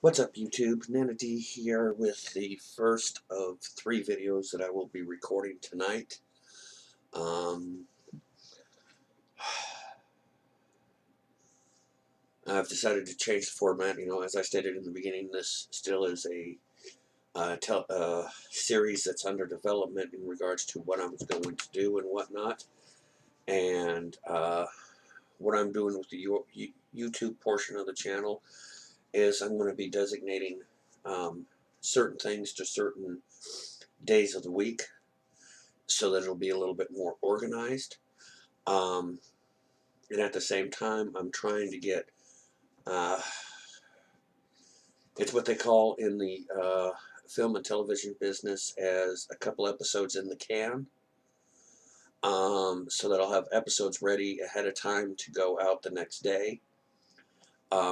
What's up, YouTube? Nana D here with the first of 3 videos that I will be recording tonight. I've decided to change the format. As I stated in the beginning, this still is a series that's under development in regards to what I'm going to do and whatnot. And what I'm doing with the YouTube portion of the channel is I'm going to be designating certain things to certain days of the week, so that it'll be a little bit more organized. And at the same time, I'm trying to get, it's what they call in the film and television business as a couple episodes in the can. So that I'll have episodes ready ahead of time to go out the next day.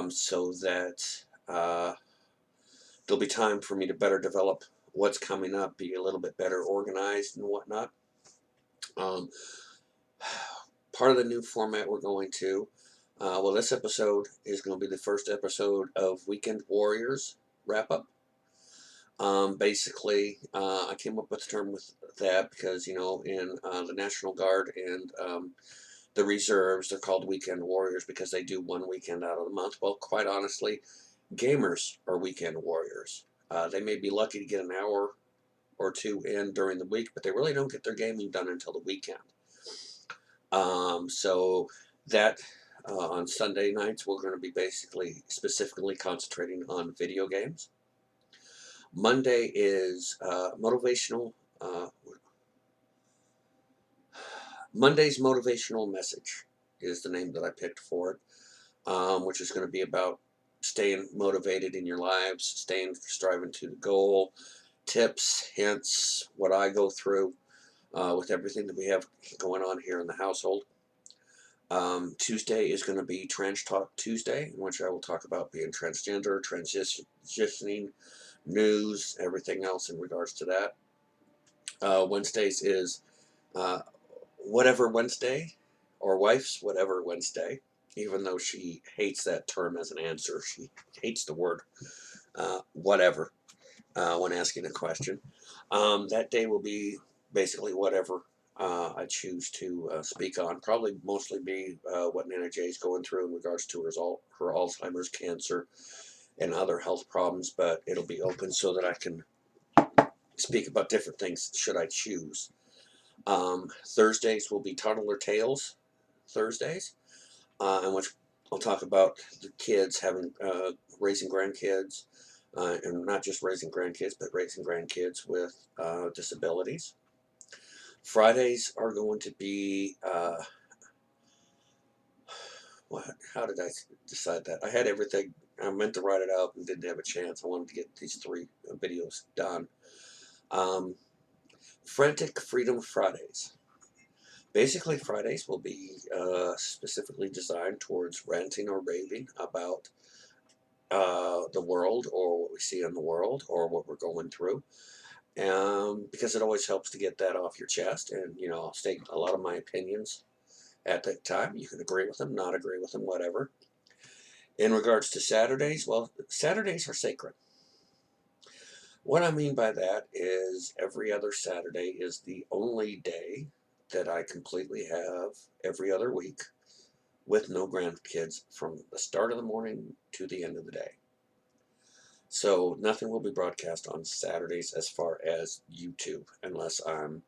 So that there'll be time for me to better develop what's coming up, be a little bit better organized and whatnot. Part of the new format we're going to, well, this episode is going to be the first episode of Weekend Warriors Wrap-Up. Basically, I came up with the term with that because, in the National Guard and the reserves, they're called Weekend Warriors because they do one weekend out of the month. Well, quite honestly, gamers are Weekend Warriors. They may be lucky to get an hour or two in during the week, but they really don't get their gaming done until the weekend. So that on Sunday nights, we're going to be basically specifically concentrating on video games. Monday is motivational. Monday's motivational message is the name that I picked for it, which is going to be about staying motivated in your lives, striving to the goal, tips, hints, what I go through with everything that we have going on here in the household. Tuesday is going to be Trans Talk Tuesday, in which I will talk about being transgender, transitioning, news, everything else in regards to that. Wednesdays is Whatever Wednesday, or Wife's Whatever Wednesday, even though she hates that term as an answer. She hates the word whatever when asking a question. That day will be basically whatever I choose to speak on. Probably mostly be what Nana J is going through in regards to her Alzheimer's, cancer, and other health problems, but it'll be open so that I can speak about different things should I choose. Thursdays will be Toddler Tales Thursdays, in which I'll talk about the kids having raising grandkids, and not just raising grandkids, but raising grandkids with disabilities. Fridays are going to be, how did I decide that? I had everything, I meant to write it out and didn't have a chance. I wanted to get these 3 videos done. Frantic Freedom Fridays. Basically, Fridays will be specifically designed towards ranting or raving about the world, or what we see in the world, or what we're going through. Because it always helps to get that off your chest, and I'll state a lot of my opinions at that time. You can agree with them, not agree with them, whatever. In regards to Saturdays, well, Saturdays are sacred. What I mean by that is every other Saturday is the only day that I completely have every other week with no grandkids from the start of the morning to the end of the day. So nothing will be broadcast on Saturdays as far as YouTube, unless I'm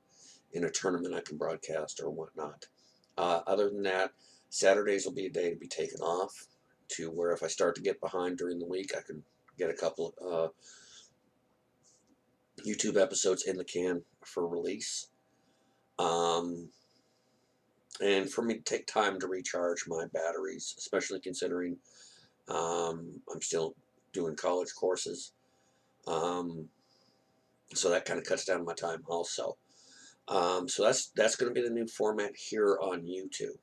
in a tournament I can broadcast or whatnot. Other than that, Saturdays will be a day to be taken off, to where if I start to get behind during the week, I can get a couple YouTube episodes in the can for release. And for me to take time to recharge my batteries, especially considering I'm still doing college courses. So that kind of cuts down my time also. So that's going to be the new format here on YouTube.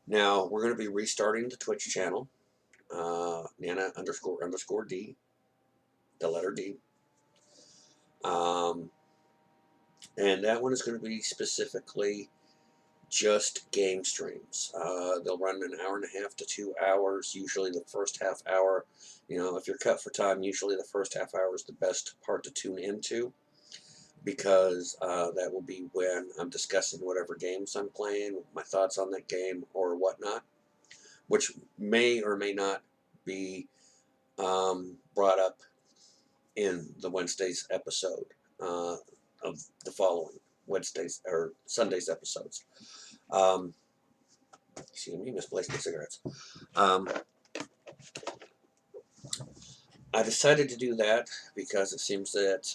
Now we're going to be restarting the Twitch channel, Nana __ D, the letter D. And that one is going to be specifically just game streams. They'll run an hour and a half to 2 hours. Usually the first half hour, if you're cut for time, usually the first half hour is the best part to tune into, because that will be when I'm discussing whatever games I'm playing, my thoughts on that game or whatnot, which may or may not be brought up in the Wednesday's episode of the following Wednesdays or Sunday's episodes. Excuse me, misplaced my cigarettes. I decided to do that because it seems that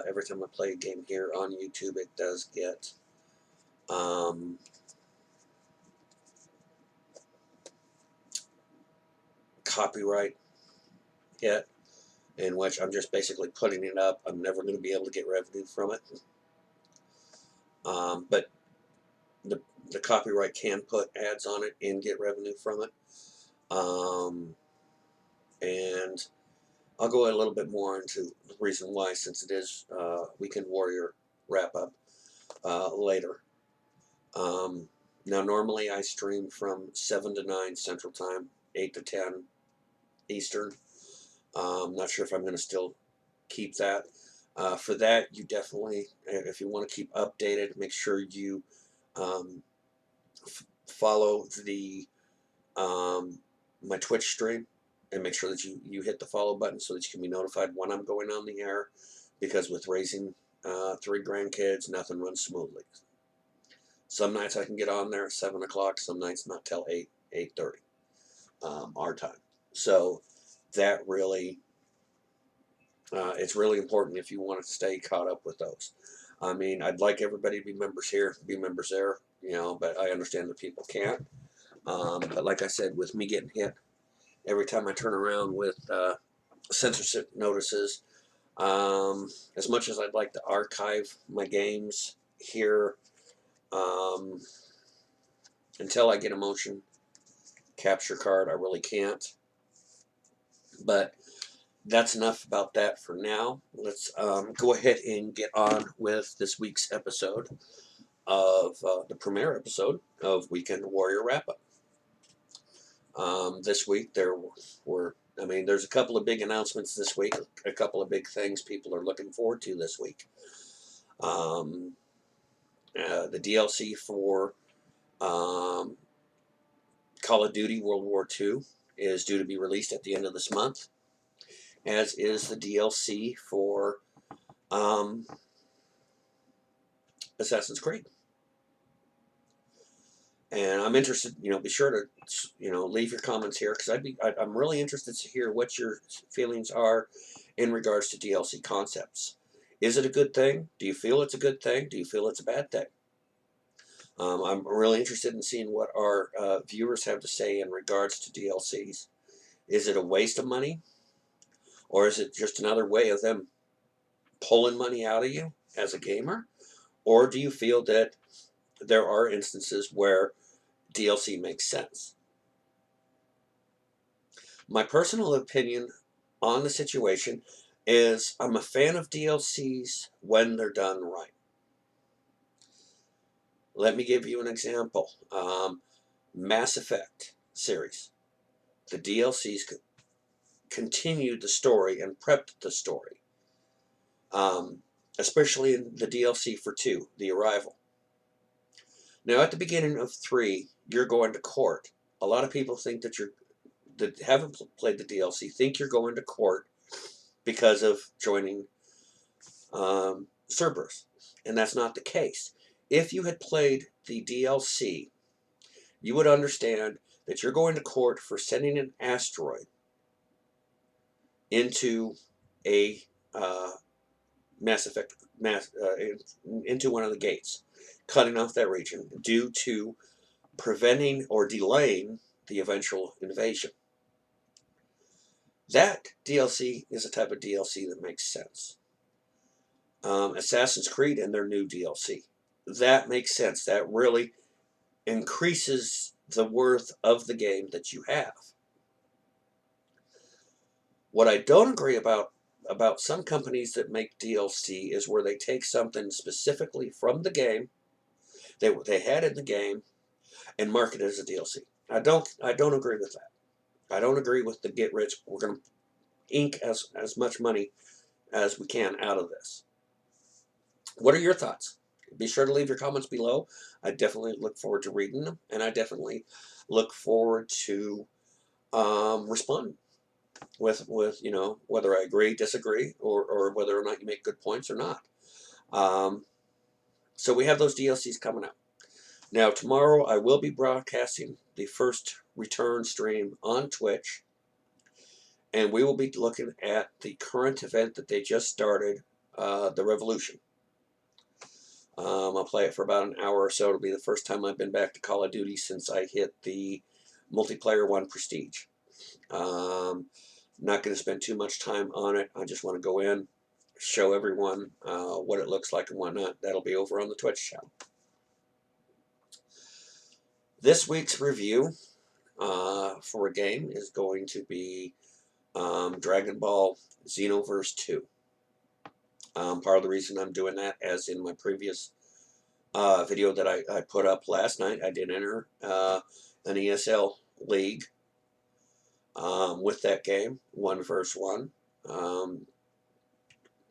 every time I play a game here on YouTube, it does get copyright hit, in which I'm just basically putting it up. I'm never going to be able to get revenue from it. But the copyright can put ads on it and get revenue from it. And I'll go a little bit more into the reason why, since it is Weekend Warrior Wrap-Up later. Now, normally I stream from 7 to 9 Central Time, 8 to 10 Eastern. Not sure if I'm going to still keep that. For that, you definitely, if you want to keep updated, make sure you follow the my Twitch stream, and make sure that you hit the follow button so that you can be notified when I'm going on the air, because with raising 3 grandkids, nothing runs smoothly. Some nights I can get on there at 7 o'clock, some nights not till 8:30 our time. So that really, it's really important if you want to stay caught up with those. I mean, I'd like everybody to be members here, be members there, but I understand that people can't. But like I said, with me getting hit every time I turn around with censorship notices, as much as I'd like to archive my games here, until I get a motion capture card, I really can't. But that's enough about that for now. Let's go ahead and get on with this week's episode of the premiere episode of Weekend Warrior Wrap-Up. This week there's a couple of big announcements this week, a couple of big things people are looking forward to this week. The DLC for Call of Duty World War II is due to be released at the end of this month, as is the DLC for Assassin's Creed. And I'm interested, be sure to, leave your comments here, because I'm really interested to hear what your feelings are in regards to DLC concepts. Is it a good thing? Do you feel it's a good thing? Do you feel it's a bad thing? I'm really interested in seeing what our viewers have to say in regards to DLCs. Is it a waste of money? Or is it just another way of them pulling money out of you as a gamer? Or do you feel that there are instances where DLC makes sense? My personal opinion on the situation is I'm a fan of DLCs when they're done right. Let me give you an example. Mass Effect series. The DLCs continued the story and prepped the story. Especially in the DLC for 2, The Arrival. Now, at the beginning of 3, you're going to court. A lot of people think that haven't played the DLC think you're going to court because of joining Cerberus, and that's not the case. If you had played the DLC, you would understand that you're going to court for sending an asteroid into a Mass Effect into one of the gates, cutting off that region due to preventing or delaying the eventual invasion. That DLC is a type of DLC that makes sense. Assassin's Creed and their new DLC, that makes sense. That really increases the worth of the game that you have. What I don't agree about some companies that make DLC is where they take something specifically from the game, they had in the game and market it as a DLC. I don't agree with that. I don't agree with the get rich. We're going to ink as much money as we can out of this. What are your thoughts? Be sure to leave your comments below. I definitely look forward to reading them, and I definitely look forward to responding with whether I agree, disagree, or whether or not you make good points or not. So we have those DLCs coming out. Now tomorrow I will be broadcasting the first return stream on Twitch, and we will be looking at the current event that they just started, the Revolution. I'll play it for about an hour or so. It'll be the first time I've been back to Call of Duty since I hit the multiplayer 1 Prestige. Not going to spend too much time on it. I just want to go in, show everyone what it looks like and whatnot. That'll be over on the Twitch channel. This week's review for a game is going to be Dragon Ball Xenoverse 2. Part of the reason I'm doing that, as in my previous video that I put up last night, I did enter an ESL league with that game, 1 versus 1,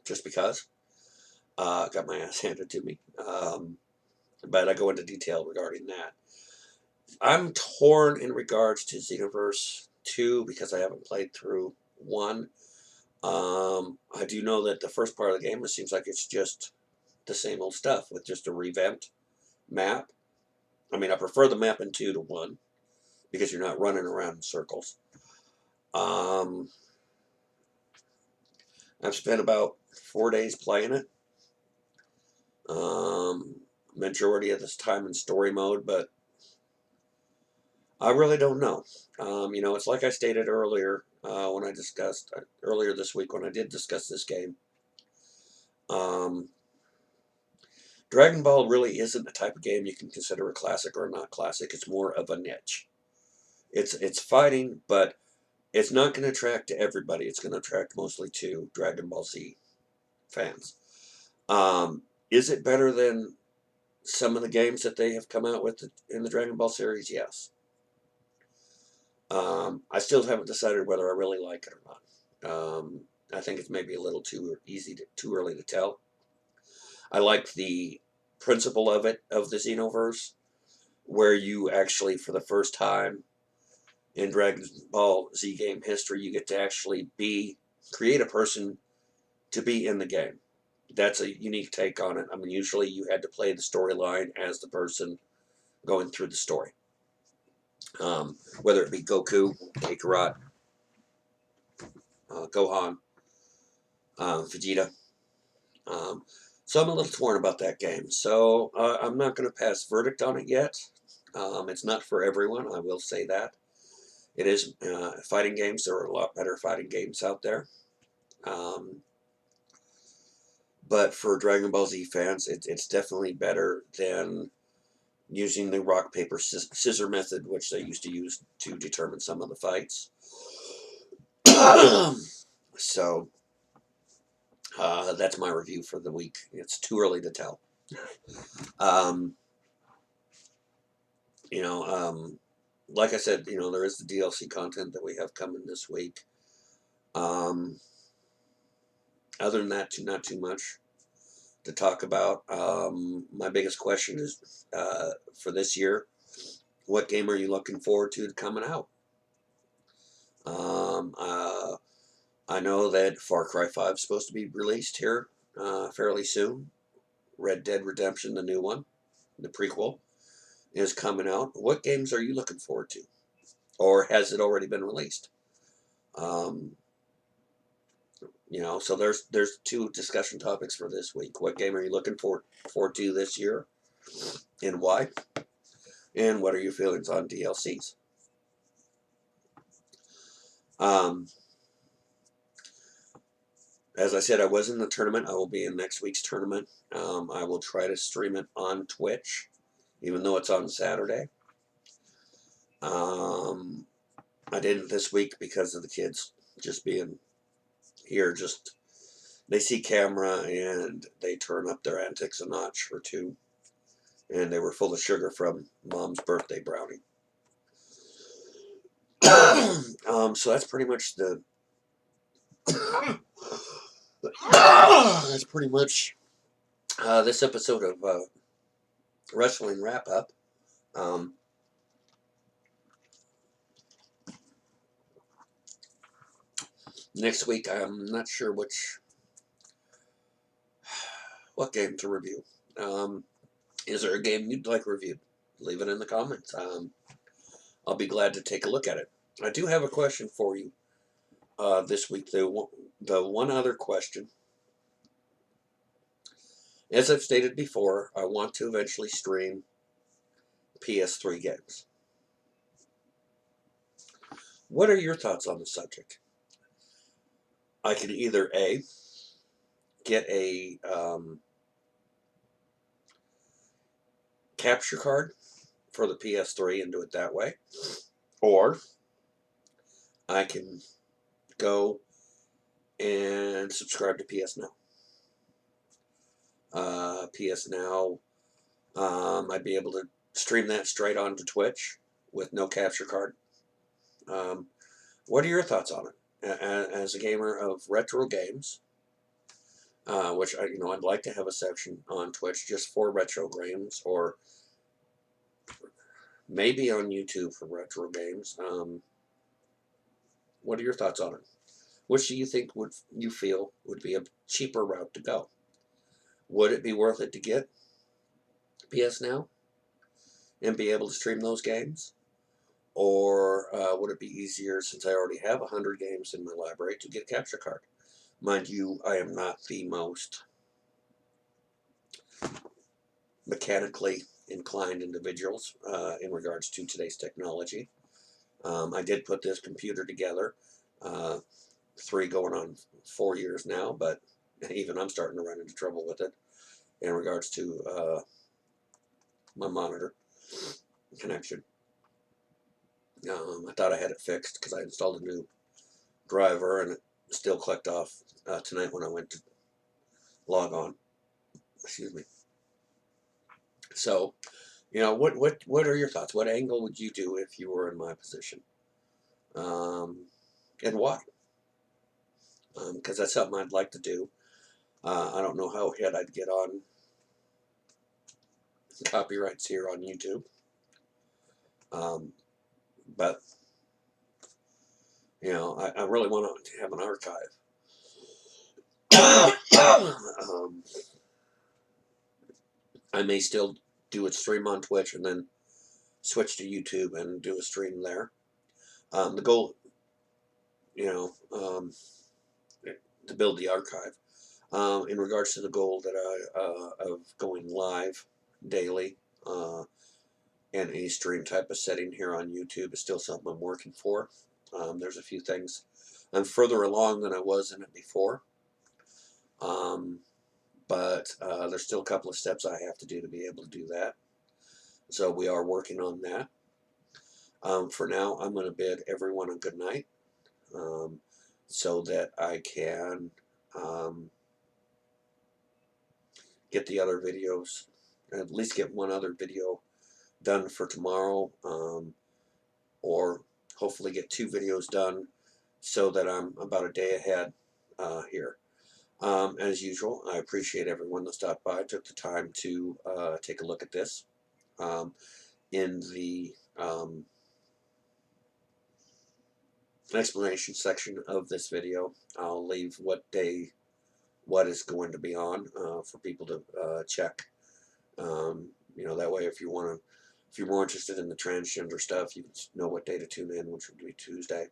just because. Got my ass handed to me. But I go into detail regarding that. I'm torn in regards to Xenoverse 2 because I haven't played through 1. I do know that the first part of the game, it seems like it's just the same old stuff with just a revamped map. I mean, I prefer the map in 2 to 1 because you're not running around in circles. I've spent about 4 days playing it. Majority of this time in story mode, but I really don't know. It's like I stated earlier when I discussed earlier this week when I did discuss this game. Dragon Ball really isn't the type of game you can consider a classic or not classic. It's more of a niche. It's fighting, but it's not going to attract to everybody. It's going to attract mostly to Dragon Ball Z fans. Is it better than some of the games that they have come out with in the Dragon Ball series? Yes. I still haven't decided whether I really like it or not. I think it's maybe a little too early to tell. I like the principle of it, of the Xenoverse, where you actually, for the first time in Dragon Ball Z game history, you get to actually create a person to be in the game. That's a unique take on it. I mean, usually you had to play the storyline as the person going through the story. Whether it be Goku, Kakarot, Gohan, Vegeta. So I'm a little torn about that game. So I'm not going to pass verdict on it yet. It's not for everyone, I will say that. It is fighting games. There are a lot better fighting games out there. But for Dragon Ball Z fans, it's definitely better than using the rock, paper, scissor method, which they used to use to determine some of the fights. So that's my review for the week. It's too early to tell. Like I said, there is the DLC content that we have coming this week. Other than that, not too much to talk about. My biggest question is for this year, what game are you looking forward to coming out? I know that Far Cry 5 is supposed to be released here fairly soon. Red Dead Redemption, the new one, the prequel, is coming out. What games are you looking forward to? Or has it already been released? So there's 2 discussion topics for this week. What game are you looking forward to this year, and why? And what are your feelings on DLCs? As I said, I was in the tournament. I will be in next week's tournament. I will try to stream it on Twitch, even though it's on Saturday. I didn't this week because of the kids just being here. They see camera and they turn up their antics a notch or 2. and they were full of sugar from Mom's birthday brownie. So that's pretty much the. That's pretty much this episode of Wrestling Wrap Up. Next week, I'm not sure what game to review. Is there a game you'd like reviewed? Leave it in the comments. I'll be glad to take a look at it. I do have a question for you this week. The one other question. As I've stated before, I want to eventually stream PS3 games. What are your thoughts on the subject? I could either A, get a capture card for the PS3 and do it that way, or I can go and subscribe to PS Now. PS Now, I'd be able to stream that straight onto Twitch with no capture card. What are your thoughts on it? As a gamer of retro games, which I'd like to have a section on Twitch just for retro games, or maybe on YouTube for retro games. What are your thoughts on it? Which do you think you feel would be a cheaper route to go? Would it be worth it to get PS Now and be able to stream those games? Or would it be easier, since I already have 100 games in my library, to get a capture card? Mind you, I am not the most mechanically inclined individuals in regards to today's technology. I did put this computer together 3 going on 4 years now, but even I'm starting to run into trouble with it in regards to my monitor connection. I thought I had it fixed because I installed a new driver, and it still clicked off tonight when I went to log on. Excuse me. So, what are your thoughts? What angle would you do if you were in my position? And why? Because that's something I'd like to do. I don't know how ahead I'd get on copyrights here on YouTube. But, I really want to have an archive. I may still do a stream on Twitch and then switch to YouTube and do a stream there. The goal, to build the archive. In regards to the goal that of going live daily and a stream type of setting here on YouTube is still something I'm working for. There's a few things. I'm further along than I was in it before. But there's still a couple of steps I have to do to be able to do that. So we are working on that. For now, I'm going to bid everyone a good night so that I can get the other videos, at least get one other video done for tomorrow, or hopefully get 2 videos done so that I'm about a day ahead here. As usual, I appreciate everyone that stopped by, took the time to take a look at this. In the explanation section of this video, I'll leave what is going to be on for people to check. That way, if you're more interested in the transgender stuff, you can know what day to tune in, which would be Tuesday.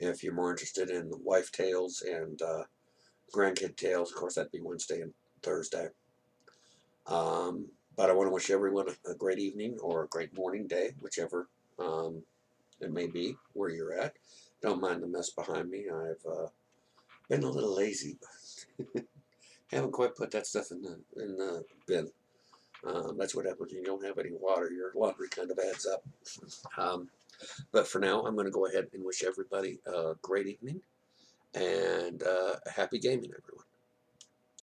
If you're more interested in the wife tales and grandkid tales, of course, that'd be Wednesday and Thursday. But I want to wish everyone a great evening or a great morning, day, whichever it may be where you're at. Don't mind the mess behind me. I've been a little lazy, but haven't quite put that stuff in the bin. That's what happens when you don't have any water. Your laundry kind of adds up. But for now, I'm going to go ahead and wish everybody a great evening and happy gaming, everyone.